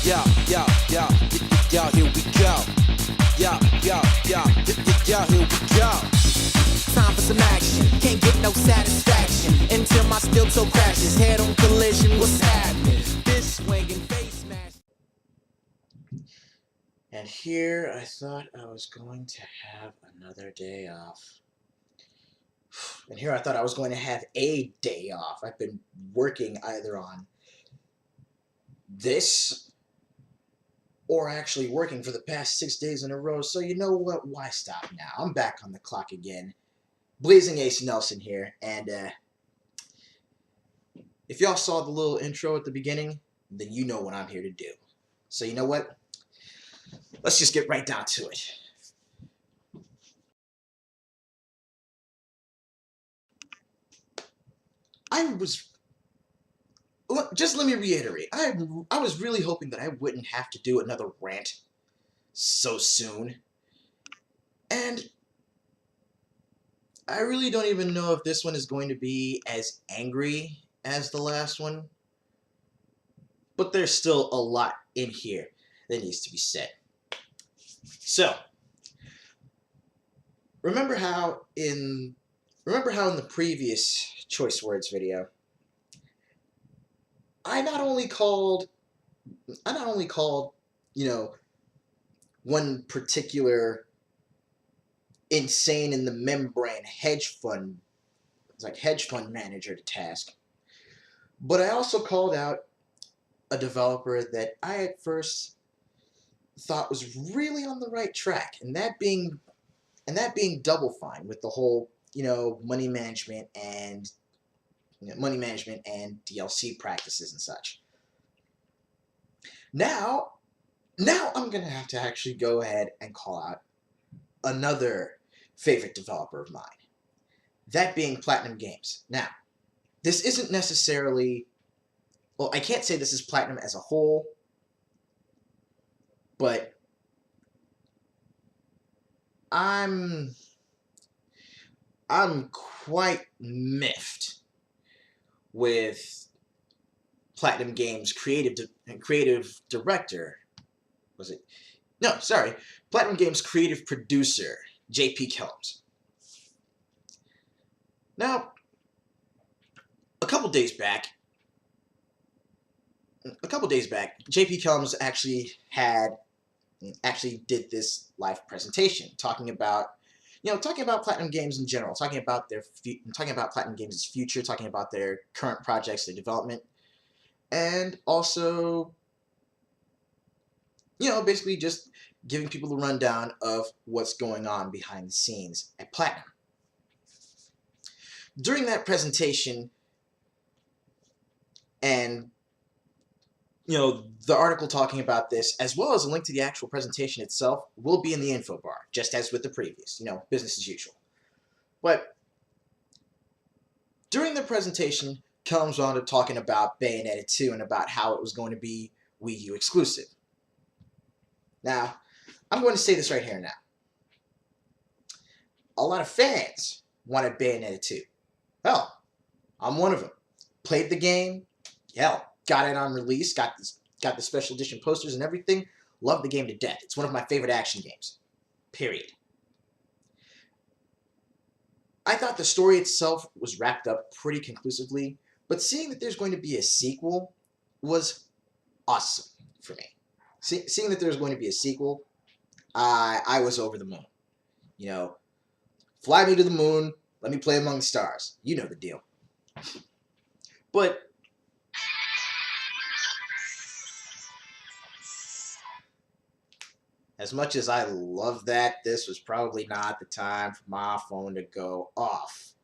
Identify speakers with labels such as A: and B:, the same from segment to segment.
A: Yo, yo, yo, yo, here we go. Yo, yo, yo, yo, here we go. Time for some action. Can't get no satisfaction until my steel toe crashes. Head on collision. What's happening? This swinging face smash.
B: And here I thought I was going to have another day off. And here I thought I was going to have a day off. I've been working either on this or actually working for the past 6 days in a row. So you know what? Why stop now? I'm back on the clock again. Blazing Ace Nelson here. And if y'all saw the little intro at the beginning, then you know what I'm here to do. So you know what? Let's just get right down to it. Just let me reiterate, I was really hoping that I wouldn't have to do another rant so soon. And I really don't even know if this one is going to be as angry as the last one. But there's still a lot in here that needs to be said. So, remember how in the previous choice words video, I not only called, you know, one particular insane in the membrane hedge fund manager to task, but I also called out a developer that I at first thought was really on the right track, and that being Double Fine, with the whole, you know, money management and DLC practices and such. Now I'm gonna have to actually go ahead and call out another favorite developer of mine, that being Platinum Games. Now, this isn't necessarily, well, I can't say this is Platinum as a whole, but I'm quite miffed with Platinum Games creative director. Platinum Games creative producer, J.P. Kelms. Now, a couple days back, J.P. Kelms actually did this live presentation talking about Platinum Games in general, talking about Platinum Games' future, talking about their current projects, their development, and also, you know, basically just giving people a rundown of what's going on behind the scenes at Platinum. During that presentation, and you know, the article talking about this, as well as a link to the actual presentation itself, will be in the info bar, just as with the previous, you know, business as usual. But during the presentation, Kelms wound up talking about Bayonetta 2 and about how it was going to be Wii U exclusive. Now, I'm going to say this right here now. A lot of fans wanted Bayonetta 2. Hell, I'm one of them. Played the game. Hell, got it on release. Got the special edition posters and everything. Love the game to death. It's one of my favorite action games. Period. I thought the story itself was wrapped up pretty conclusively, but seeing that there's going to be a sequel was awesome for me. Seeing that there's going to be a sequel, I was over the moon. You know, fly me to the moon, let me play among the stars. You know the deal. But as much as I love that, this was probably not the time for my phone to go off.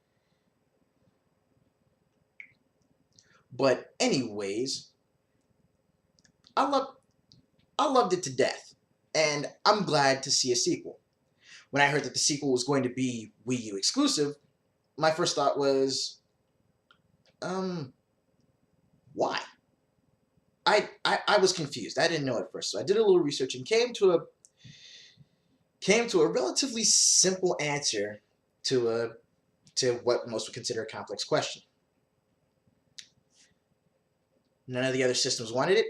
B: But anyways, I loved it to death, and I'm glad to see a sequel. When I heard that the sequel was going to be Wii U exclusive, my first thought was, why? I was confused. I didn't know at first, so I did a little research and came to a relatively simple answer to what most would consider a complex question. None of the other systems wanted it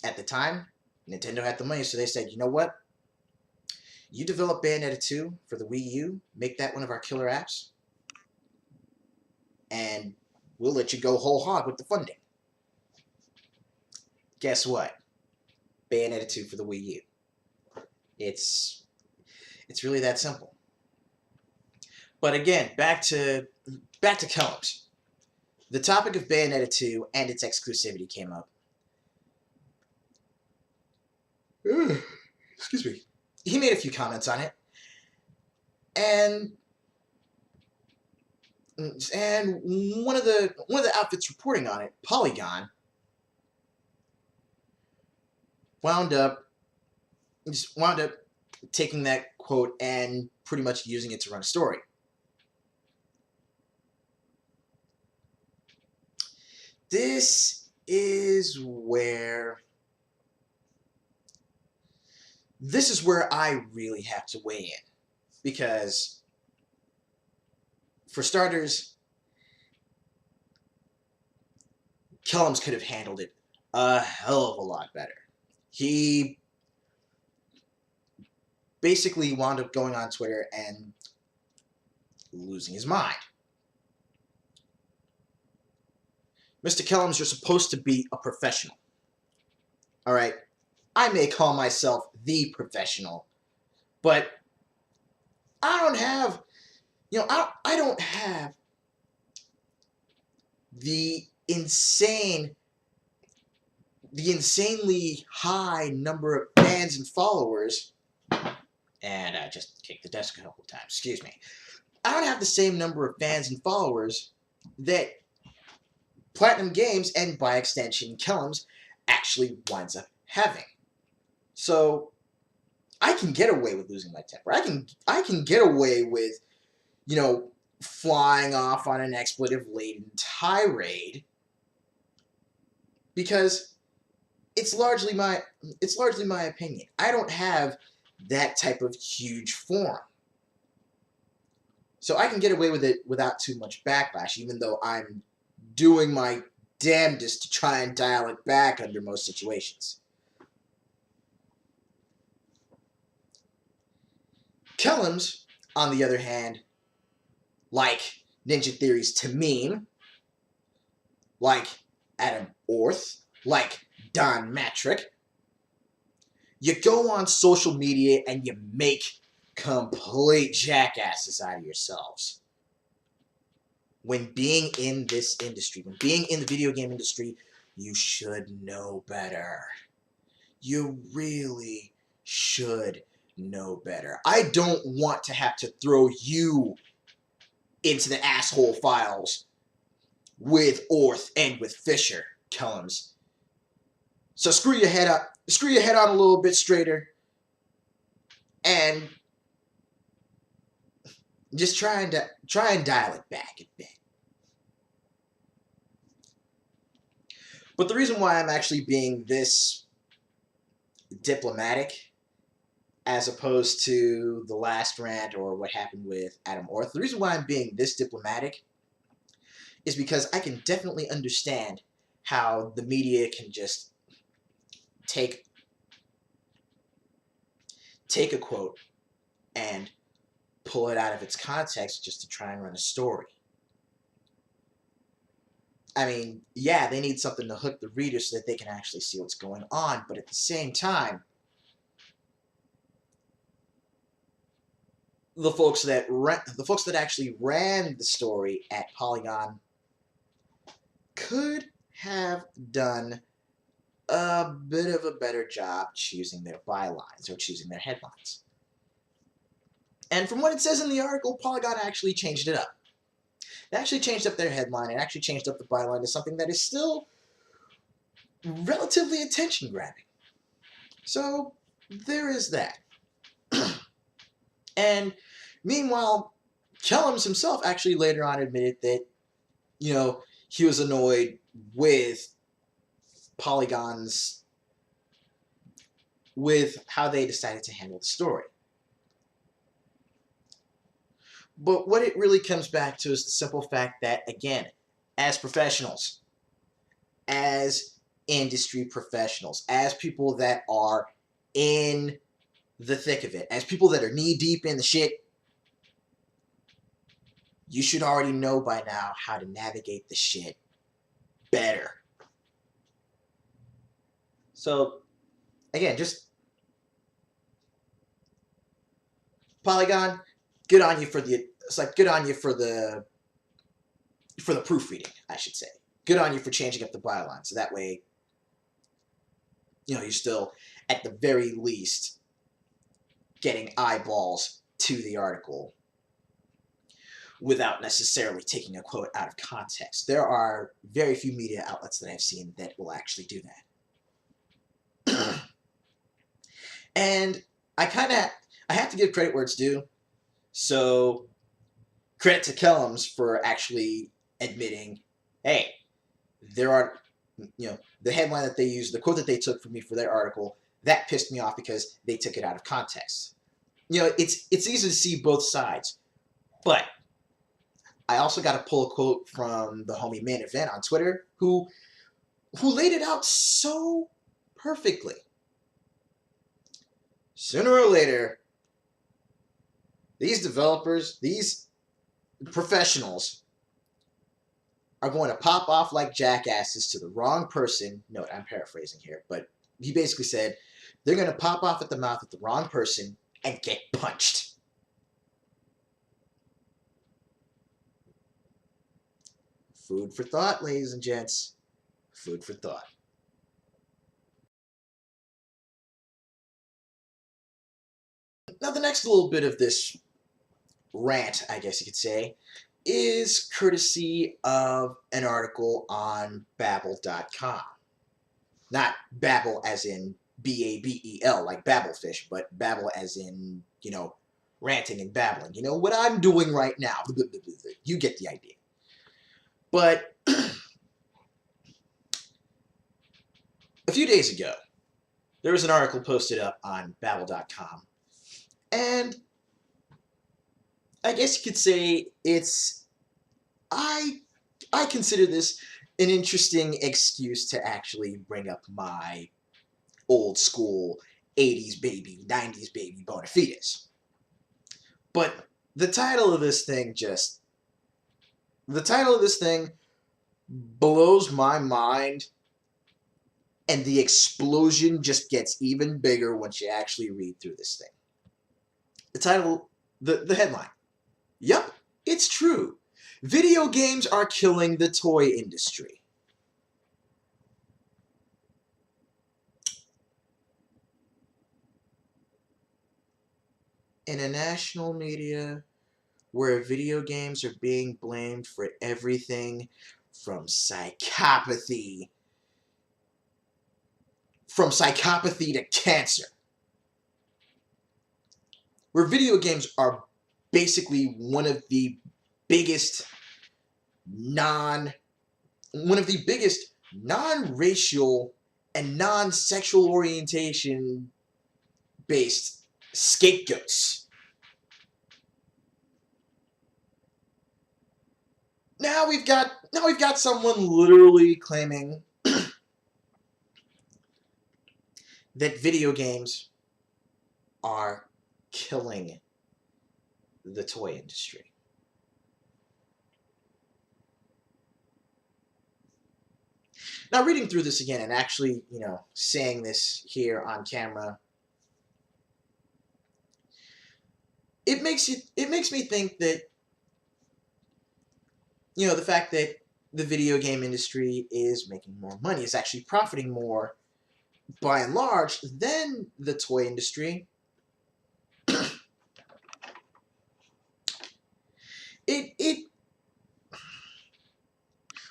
B: at the time, Nintendo had the money, so they said, you know what? You develop Bayonetta 2 for the Wii U, make that one of our killer apps, and we'll let you go whole hog with the funding. Guess what? Bayonetta 2 for the Wii U. It's really that simple. But again, back to Kellums. The topic of Bayonetta 2 and its exclusivity came up. Excuse me. He made a few comments on it, and one of the outfits reporting on it, Polygon, wound up taking that quote and pretty much using it to run a story. This is where I really have to weigh in, because for starters, Kellums could have handled it a hell of a lot better. He basically wound up going on Twitter and losing his mind. Mr. Kellums, you're supposed to be a professional. All right? I may call myself the professional, but I don't have, I don't have the insanely high number of fans and followers, and I just kicked the desk a couple of times, excuse me. I don't have the same number of fans and followers that Platinum Games, and by extension Kellums, actually winds up having. So I can get away with losing my temper. I can get away with, flying off on an expletive-laden tirade, because it's largely my opinion. I don't have that type of huge forum. So I can get away with it without too much backlash, even though I'm doing my damnedest to try and dial it back under most situations. Kellums, on the other hand, like Ninja Theory's Tamim, like Adam Orth, like Don Matrick, you go on social media and you make complete jackasses out of yourselves. When being in this industry, when being in the video game industry, you should know better. You really should know better. I don't want to have to throw you into the asshole files with Orth and with Fisher, Kellums. So screw your head on a little bit straighter, and just try and dial it back a bit. But the reason why I'm actually being this diplomatic, as opposed to the last rant or what happened with Adam Orth, the reason why I'm being this diplomatic is because I can definitely understand how the media can just take a quote and pull it out of its context just to try and run a story. I mean, yeah, they need something to hook the reader so that they can actually see what's going on, but at the same time, the folks that actually ran the story at Polygon could have done a bit of a better job choosing their bylines or choosing their headlines. And from what it says in the article, Polygon actually changed it up. They actually changed up their headline and actually changed up the byline to something that is still relatively attention-grabbing. So there is that. And meanwhile, Kellums himself actually later on admitted that, he was annoyed with Polygon's, with how they decided to handle the story. But what it really comes back to is the simple fact that, again, as professionals, as industry professionals, as people that are in the thick of it, as people that are knee deep in the shit, you should already know by now how to navigate the shit better. So, again, just Polygon, good on you for the proofreading, I should say. Good on you for changing up the byline, so that way, you're still, at the very least, getting eyeballs to the article without necessarily taking a quote out of context. There are very few media outlets that I've seen that will actually do that. And I have to give credit where it's due. So credit to Kellums for actually admitting, hey, there are, the headline that they used, the quote that they took from me for their article, that pissed me off because they took it out of context. It's easy to see both sides, but I also got to pull a quote from the homie Main Event on Twitter, who laid it out so perfectly. Sooner or later, these developers, these professionals, are going to pop off like jackasses to the wrong person. Note, I'm paraphrasing here, but he basically said they're going to pop off at the mouth at the wrong person and get punched. Food for thought, ladies and gents. Food for thought. Now, the next little bit of this rant, I guess you could say, is courtesy of an article on Babbel.com. Not Babbel as in Babel, like Babelfish, but Babbel as in, ranting and babbling. You know what I'm doing right now. You get the idea. But a few days ago, there was an article posted up on Babbel.com, and I guess you could say I consider this an interesting excuse to actually bring up my old school 80s baby, 90s baby bona fides. But the title of this thing blows my mind, and the explosion just gets even bigger once you actually read through this thing. The title, the headline. Yup, it's true. Video games are killing the toy industry. In a national media where video games are being blamed for everything from psychopathy to cancer, where video games are basically one of the biggest non-racial and non-sexual orientation based scapegoats. Now we've got someone literally claiming that video games are killing the toy industry. Now, reading through this again and actually, saying this here on camera, it makes me think that, the fact that the video game industry is making more money, is actually profiting more, by and large, than the toy industry.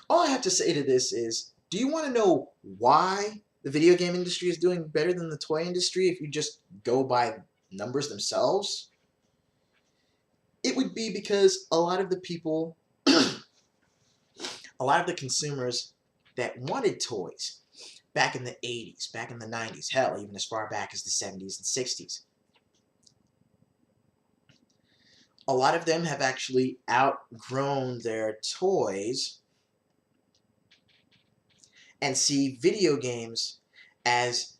B: All I have to say to this is, do you want to know why the video game industry is doing better than the toy industry if you just go by numbers themselves? It would be because a lot of the people, a lot of the consumers that wanted toys back in the 80s, back in the 90s, hell, even as far back as the 70s and 60s, a lot of them have actually outgrown their toys and see video games as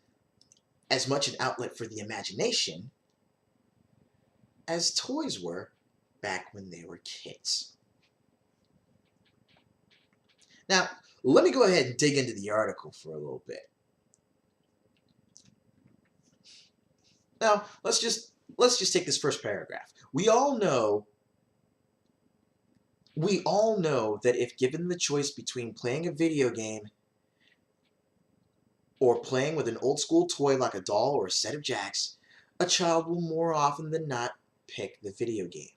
B: much an outlet for the imagination as toys were back when they were kids. Now, let me go ahead and dig into the article for a little bit. Now, let's just take this first paragraph. We all know that if given the choice between playing a video game or playing with an old school toy like a doll or a set of jacks, a child will more often than not pick the video game.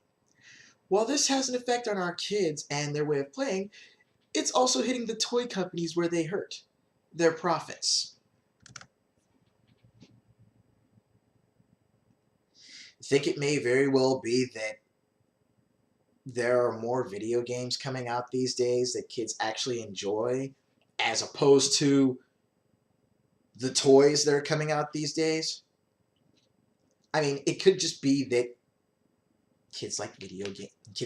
B: While this has an effect on our kids and their way of playing, it's also hitting the toy companies where they hurt, their profits. I think it may very well be that there are more video games coming out these days that kids actually enjoy as opposed to the toys that are coming out these days. I mean, it could just be that kids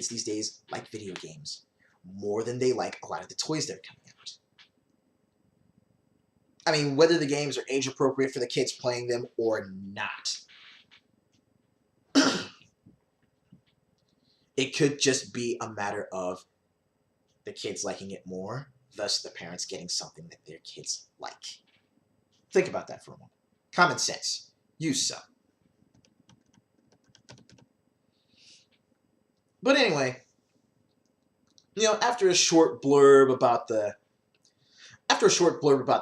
B: these days like video games more than they like a lot of the toys that are coming out. I mean, whether the games are age appropriate for the kids playing them or not. It could just be a matter of the kids liking it more, thus the parents getting something that their kids like. Think about that for a moment. Common sense. Use some. But anyway, after a short blurb about the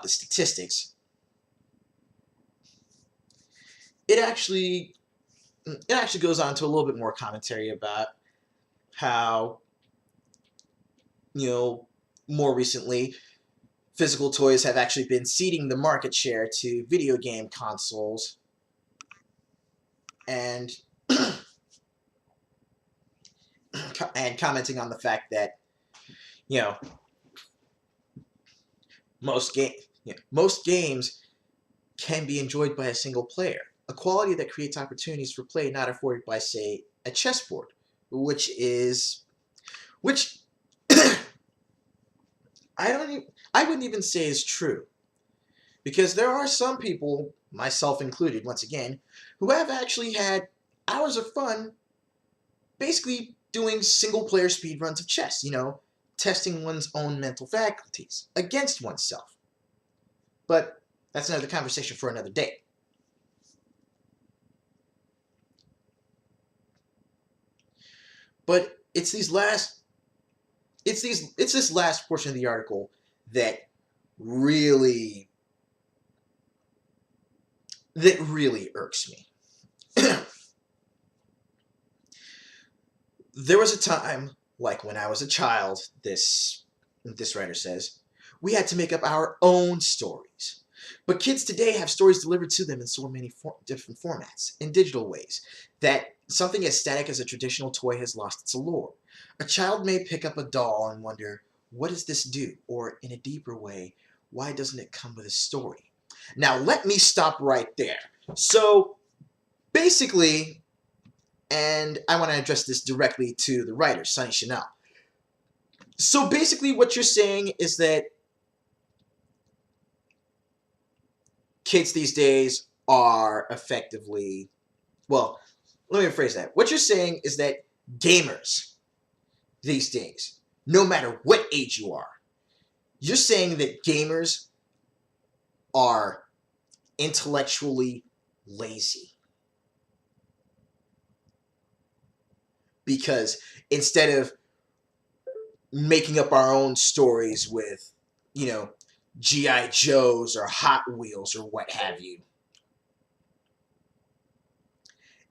B: statistics, it actually goes on to a little bit more commentary about how, more recently, physical toys have actually been ceding the market share to video game consoles, and commenting on the fact that, most games can be enjoyed by a single player, a quality that creates opportunities for play not afforded by, say, a chessboard, which I wouldn't even say is true, because there are some people, myself included, once again, who have actually had hours of fun basically doing single-player speedruns of chess, testing one's own mental faculties against oneself. But that's another conversation for another day. But it's this last portion of the article that really irks me. There was a time, like when I was a child, this writer says, we had to make up our own stories. But kids today have stories delivered to them in so many different formats, in digital ways, that something as static as a traditional toy has lost its allure. A child may pick up a doll and wonder, what does this do? Or, in a deeper way, why doesn't it come with a story? Now, let me stop right there. So, basically, and I want to address this directly to the writer, Sunny Chanel. So, basically, what you're saying is that kids these days are effectively, well, let me rephrase that. What you're saying is that gamers these days, no matter what age you are, you're saying that gamers are intellectually lazy. Because instead of making up our own stories with, G.I. Joes or Hot Wheels or what have you,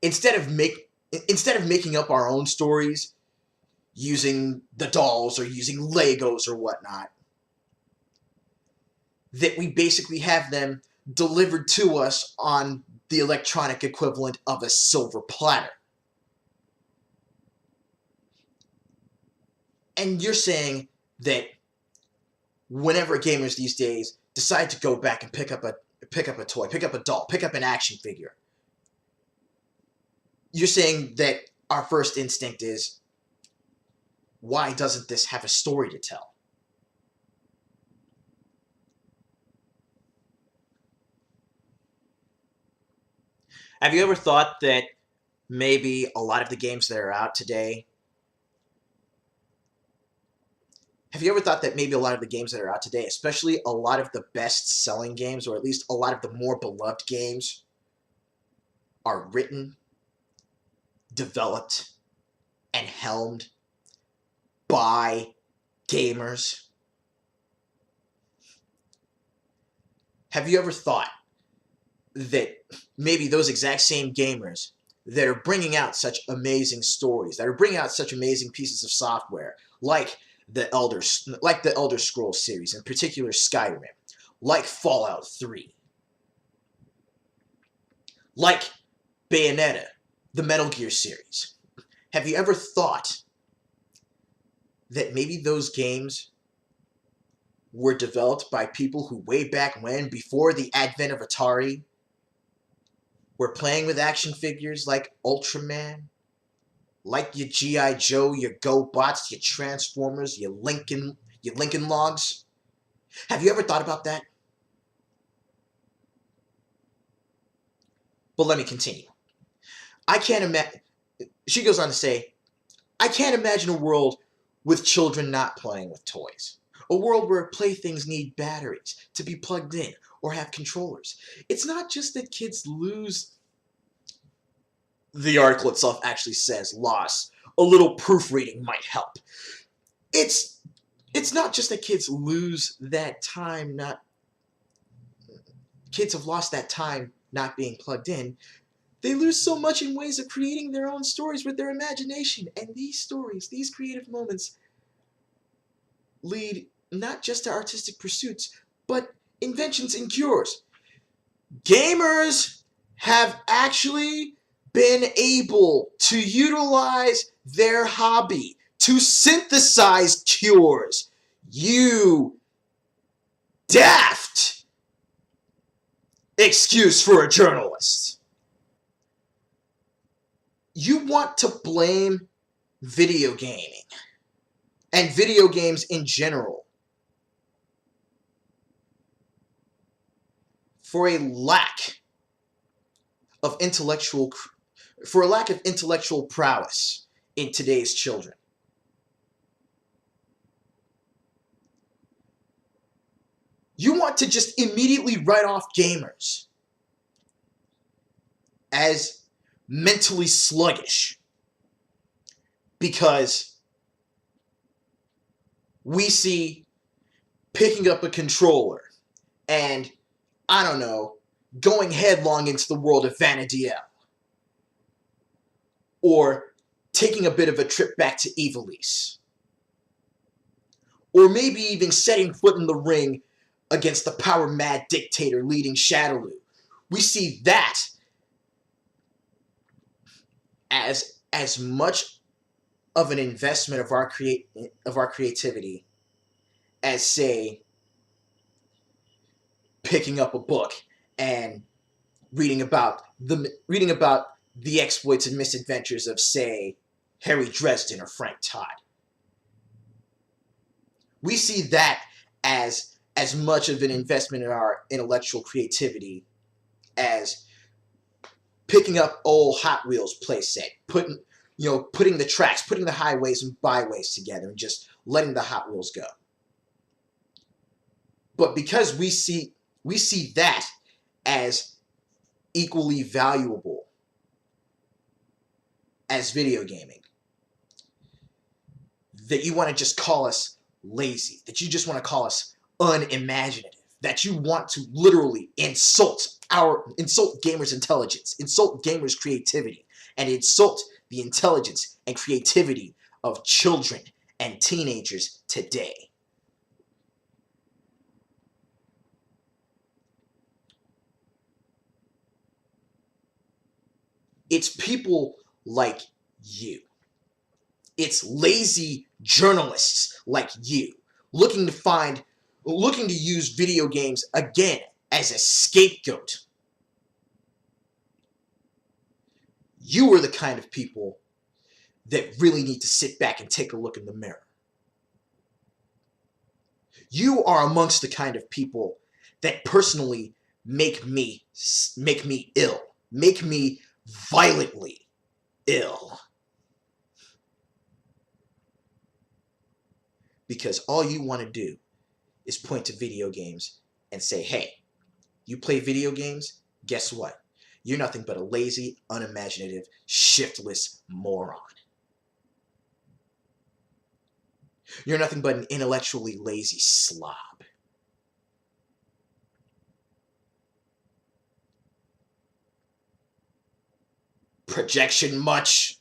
B: instead of making up our own stories using the dolls or using Legos or whatnot, that we basically have them delivered to us on the electronic equivalent of a silver platter. And you're saying that whenever gamers these days decide to go back and pick up a toy, pick up a doll, pick up an action figure, you're saying that our first instinct is, why doesn't this have a story to tell? Have you ever thought that maybe a lot of the games that are out today, especially a lot of the best-selling games, or at least a lot of the more beloved games, are written, developed, and helmed by gamers? Have you ever thought that maybe those exact same gamers that are bringing out such amazing stories, that are bringing out such amazing pieces of software, like the Elder Scrolls series, in particular Skyrim, like Fallout 3, like Bayonetta, the Metal Gear series, have you ever thought that maybe those games were developed by people who way back when, before the advent of Atari, were playing with action figures like Ultraman, like your G.I. Joe, your GoBots, your Transformers, your Lincoln Logs? Have you ever thought about that? But let me continue. She goes on to say, I can't imagine a world with children not playing with toys. A world where playthings need batteries to be plugged in or have controllers. It's not just that kids lose, the article itself actually says loss. A little proofreading might help. It's not just that kids lose that time, kids have lost that time not being plugged in. They lose so much in ways of creating their own stories with their imagination. And these stories, these creative moments, lead not just to artistic pursuits, but inventions and cures. Gamers have actually been able to utilize their hobby to synthesize cures. You daft excuse for a journalist. You want to blame video gaming and video games in general for a lack of intellectual prowess in today's children. You want to just immediately write off gamers as mentally sluggish because we see picking up a controller and, I don't know, going headlong into the world of Vana'diel, or taking a bit of a trip back to Ivalice, or maybe even setting foot in the ring against the power-mad dictator leading Shadowloo. We see that as much of an investment of our creativity as, say, picking up a book and reading about the exploits and misadventures of, say, Harry Dresden or Frank Todd. We see that as much of an investment in our intellectual creativity as picking up old Hot Wheels playset, putting the tracks, putting the highways and byways together, and just letting the Hot Wheels go. But because we see that as equally valuable as video gaming, that you want to just call us lazy, that you just want to call us unimaginative, that you want to literally insult gamers' intelligence, insult gamers' creativity, and insult the intelligence and creativity of children and teenagers today. It's people like you. It's lazy journalists like you looking to use video games again as a scapegoat. You are the kind of people that really need to sit back and take a look in the mirror. You are amongst the kind of people that personally make me ill. make me violently ill. Because all you want to do is point to video games and say, hey, you play video games? Guess what? You're nothing but a lazy, unimaginative, shiftless moron. You're nothing but an intellectually lazy slob. Projection much?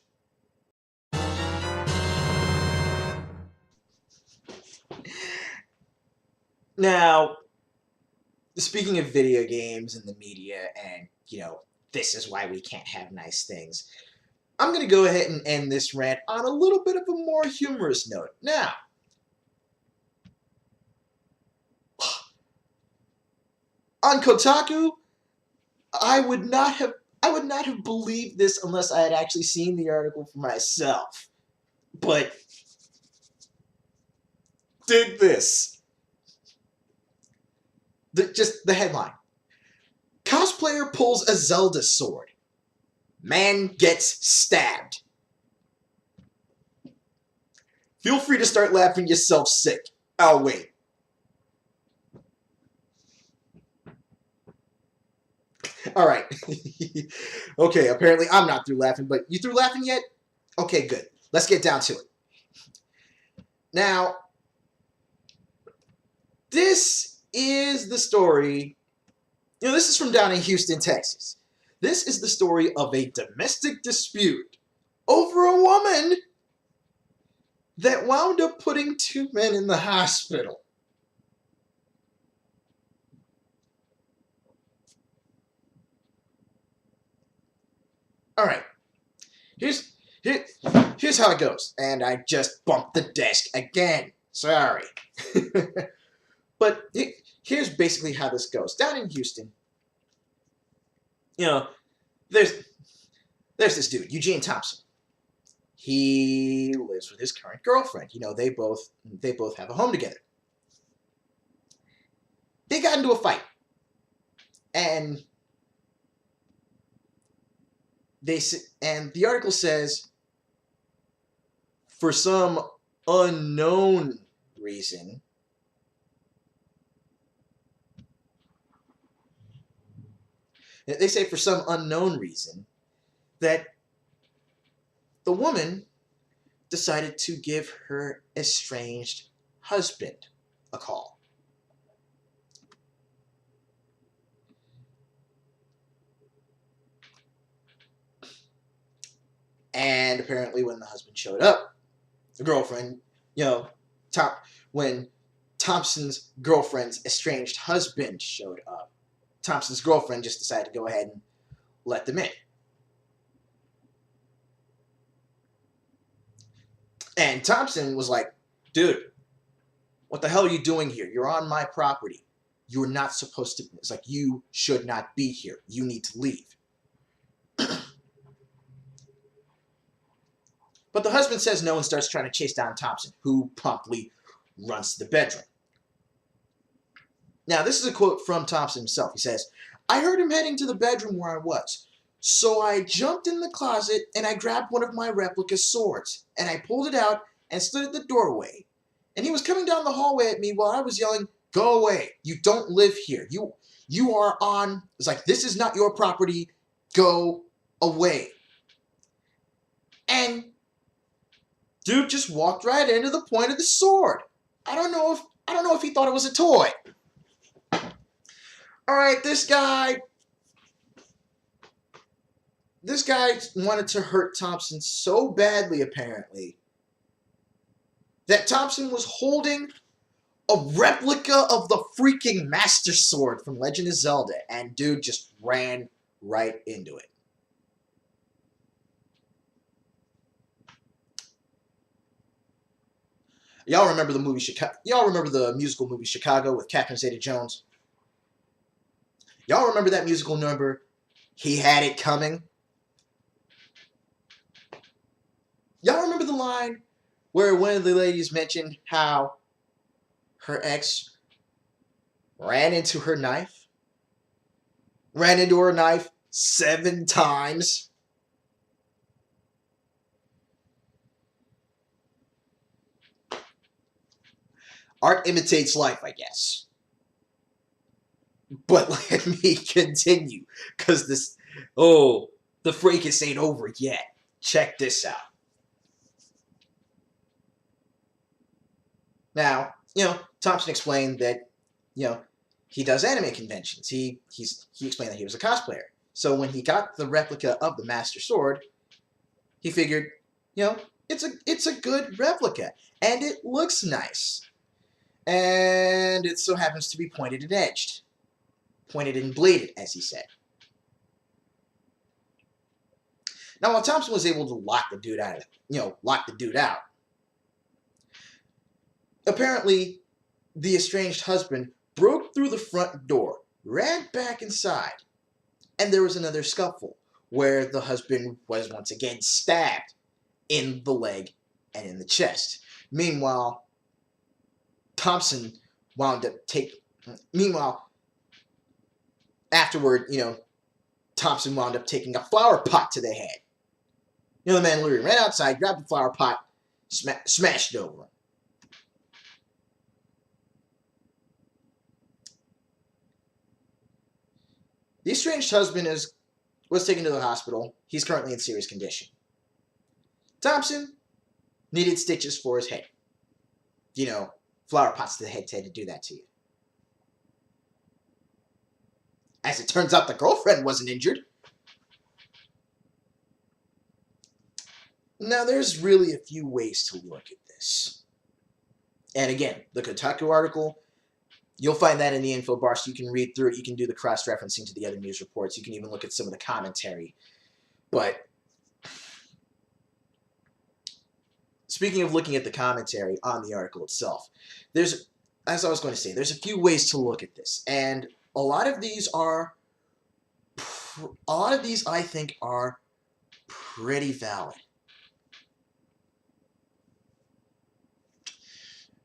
B: Now, speaking of video games and the media and, this is why we can't have nice things, I'm going to go ahead and end this rant on a little bit of a more humorous note. Now, on Kotaku, I would not have believed this unless I had actually seen the article for myself. But dig this. Just the headline. Cosplayer pulls a Zelda sword. Man gets stabbed. Feel free to start laughing yourself sick. I'll wait. All right. Okay, apparently I'm not through laughing, but you through laughing yet? Okay, good. Let's get down to it. Now, this is the story. This is from down in Houston, Texas. This is the story of a domestic dispute over a woman that wound up putting two men in the hospital. All right. Here's how it goes. And I just bumped the desk again. Sorry. But here's basically how this goes. Down in Houston, there's this dude, Eugene Thompson. He lives with his current girlfriend. They both have a home together. They got into a fight. And the article says, for some unknown reason, they say for some unknown reason that the woman decided to give her estranged husband a call. And apparently when the husband showed up, the girlfriend, when Thompson's girlfriend's estranged husband showed up, Thompson's girlfriend just decided to go ahead and let them in. And Thompson was like, dude, what the hell are you doing here? You're on my property. You're not supposed to. It's like, you should not be here. You need to leave. But the husband says no and starts trying to chase down Thompson, who promptly runs to the bedroom. Now, this is a quote from Thompson himself. He says, I heard him heading to the bedroom where I was. So I jumped in the closet and I grabbed one of my replica swords and I pulled it out and stood at the doorway. And he was coming down the hallway at me while I was yelling, go away. You don't live here. You are on. It's like, this is not your property. Go away. And dude just walked right into the point of the sword. I don't know if he thought it was a toy. All right, this guy wanted to hurt Thompson so badly, apparently, that Thompson was holding a replica of the freaking Master Sword from Legend of Zelda, and dude just ran right into it. Y'all remember the movie Chicago? Y'all remember the musical movie Chicago with Catherine Zeta-Jones? Y'all remember that musical number, He Had It Coming? Y'all remember the line where one of the ladies mentioned how her ex ran into her knife 7 times? Art imitates life, I guess. But let me continue, because the fracas ain't over yet. Check this out. Now, Thompson explained that, he does anime conventions. He explained that he was a cosplayer. So when he got the replica of the Master Sword, he figured, it's a good replica, and it looks nice. And it so happens to be pointed and edged. Pointed and bladed, as he said. Now, while Thompson was able to lock the dude out, apparently the estranged husband broke through the front door, ran back inside, and there was another scuffle where the husband was once again stabbed in the leg and in the chest. Meanwhile, afterward, Thompson wound up taking a flower pot to the head. The man literally ran outside, grabbed the flower pot, smashed it over him. The estranged husband was taken to the hospital. He's currently in serious condition. Thompson needed stitches for his head. Flower pots to the head tend to do that to you. As it turns out, the girlfriend wasn't injured. Now, there's really a few ways to look at this. And again, the Kotaku article, you'll find that in the info bar, so you can read through it. You can do the cross-referencing to the other news reports. You can even look at some of the commentary. But speaking of looking at the commentary on the article itself, as I was going to say, there's a few ways to look at this. And a lot of these, I think, are pretty valid.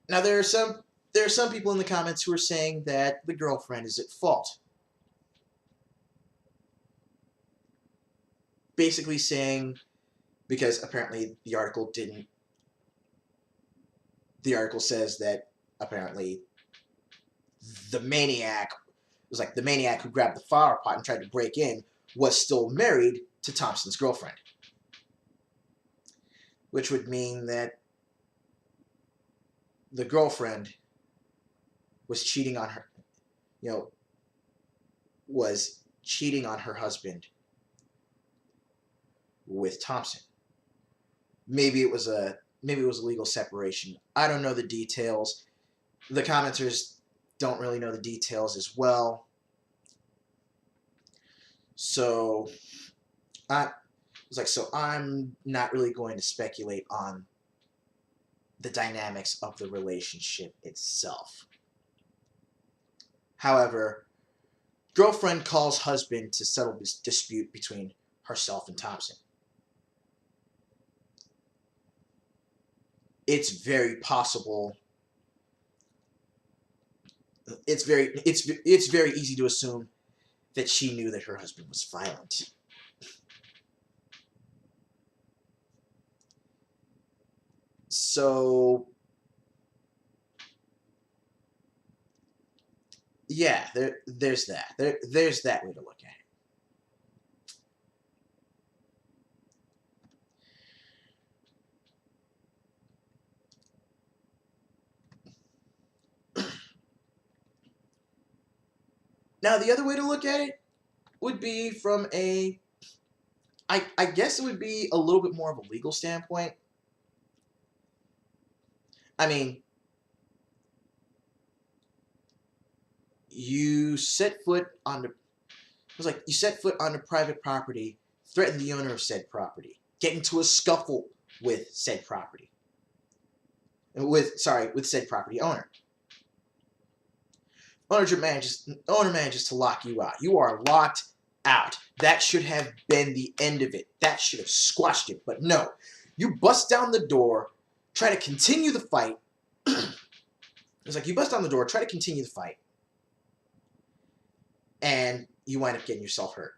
B: Now, there are some people in the comments who are saying that the girlfriend is at fault. Basically saying, because apparently the article says that apparently the maniac who grabbed the flower pot and tried to break in was still married to Thompson's girlfriend. Which would mean that the girlfriend was cheating on her, was cheating on her husband with Thompson. Maybe it was a legal separation. I don't know the details. The commenters don't really know the details as well. So I'm not really going to speculate on the dynamics of the relationship itself. However, girlfriend calls husband to settle this dispute between herself and Thompson. It's very possible. It's very easy to assume that she knew that her husband was violent. So, yeah, there's that. There's that way to look at it. Now, the other way to look at it would be from I guess it would be a little bit more of a legal standpoint. I mean, you set foot on private property, threaten the owner of said property, get into a scuffle with said property. With said property owner. Owner manages to lock you out. You are locked out. That should have been the end of it. That should have squashed it. But no. You bust down the door, try to continue the fight. It's like you bust down the door, try to continue the fight, and you wind up getting yourself hurt.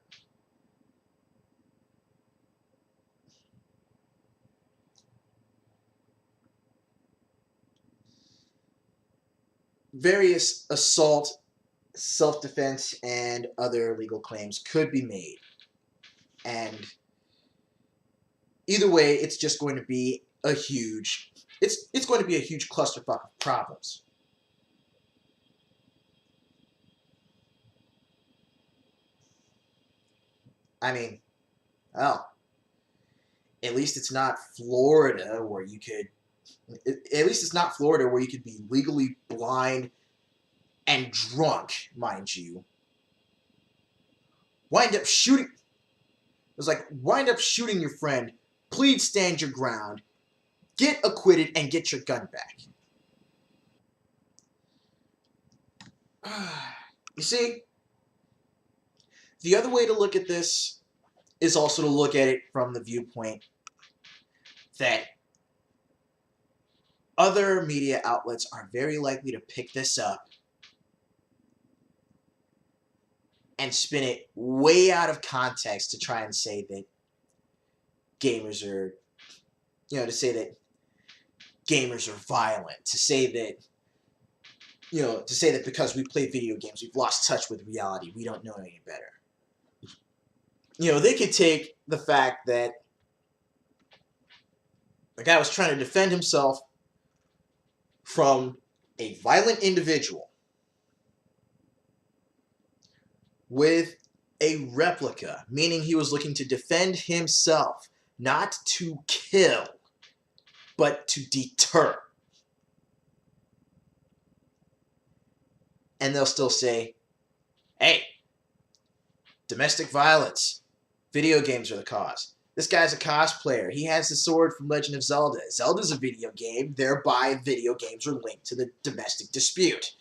B: various assault, self-defense, and other legal claims could be made. And either way, it's just going to be a huge, it's going to be a huge clusterfuck of problems. I mean, well, at least it's not Florida where you could, at least it's not Florida where you could be legally blind and drunk, mind you. Wind up shooting. It was like, wind up shooting your friend, please stand your ground, get acquitted, and get your gun back. You see, the other way to look at this is also to look at it from the viewpoint that other media outlets are very likely to pick this up and spin it way out of context to try and say that gamers are, to say that gamers are violent, to say that because we play video games, we've lost touch with reality, we don't know any better. They could take the fact that the guy was trying to defend himself from a violent individual with a replica, meaning he was looking to defend himself, not to kill, but to deter. And they'll still say, hey, domestic violence, video games are the cause. This guy's a cosplayer. He has the sword from Legend of Zelda. Zelda's a video game, thereby video games are linked to the domestic dispute.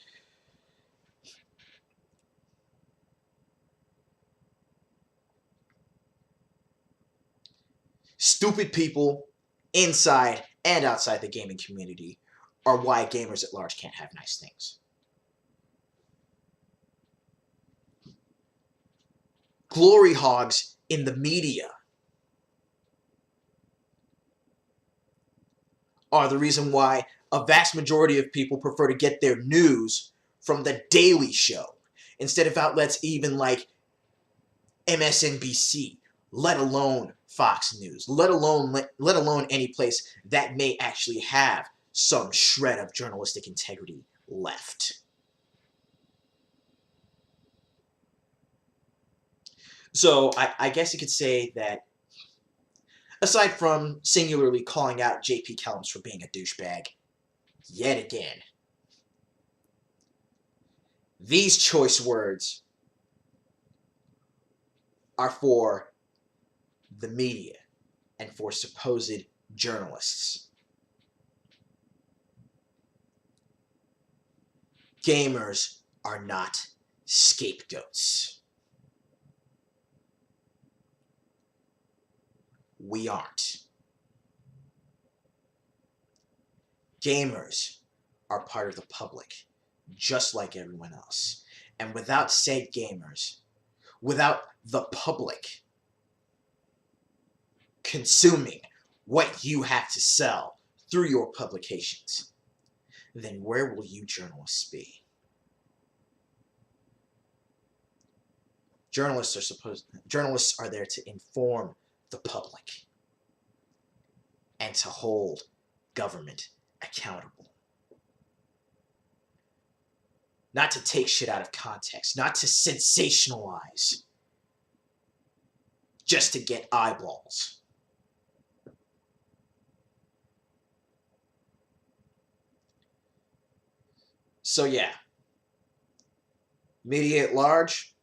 B: Stupid people inside and outside the gaming community are why gamers at large can't have nice things. Glory hogs in the media are the reason why a vast majority of people prefer to get their news from The Daily Show instead of outlets even like MSNBC, let alone Fox News, let alone any place that may actually have some shred of journalistic integrity left. So I guess you could say that aside from singularly calling out J.P. Kellums for being a douchebag, yet again, these choice words are for the media and for supposed journalists. Gamers are not scapegoats. We aren't. Gamers are part of the public, just like everyone else. And without said gamers, without the public consuming what you have to sell through your publications, then where will you journalists be? Journalists are there to inform the public and to hold government accountable. Not to take shit out of context, not to sensationalize just to get eyeballs. So yeah, media at large,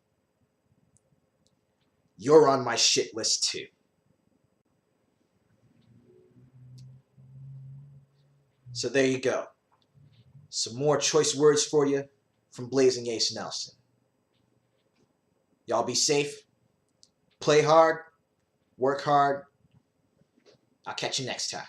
B: you're on my shit list too. So there you go. Some more choice words for you from Blazing Ace Nelson. Y'all be safe, play hard, work hard. I'll catch you next time.